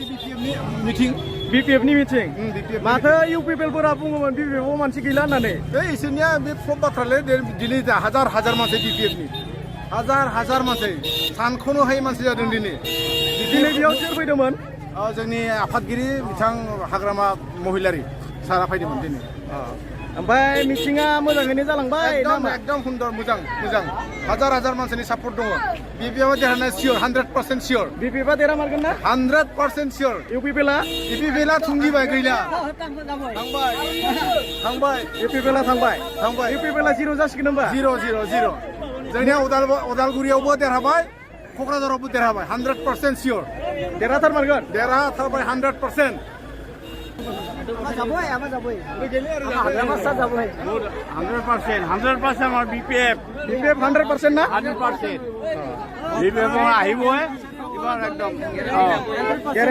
meeting BPF नि meeting माथो U पिपलफोरा बुङोमोन BPF आव मानसि गैला होननानै इसोरनिया बे सब बाथ्रालै दिनै हाजार हाजार मानसि BPF नि हाजार मानसि सानखौनो हायै मानसि जादों दिनै बेयाव सोर फैदोंमोन जोंनि आफादगिरि बिथां हाग्रामा महिलारि सारा फैदोंमोन दिनै ओमफ्राय मिटिंआ मोजाङैनो जालांबाय एकदम सुन्दर मोजां हाजार मानसिनि सापर्ट दङ BPF आ देरहानाय सियर 100% सियर BPF आ देरहामारगोन ना 100% सियर इउ पिपल आ थुंगिबाय गैला थांबाय इउ पिपल आ थांबाय इउ पिपल आ 0 जासिगोन होनबा 0 जोंनिया उदालगुरियावबो देरहाबाय क'क्राझारावबो देरहाबाय 100% सियर देरहाथारमारगोन 100% যাবই আমাৰ যাবই 100% আমাৰ BPF 100% না 100% BPF আহিবই এবাৰ একদম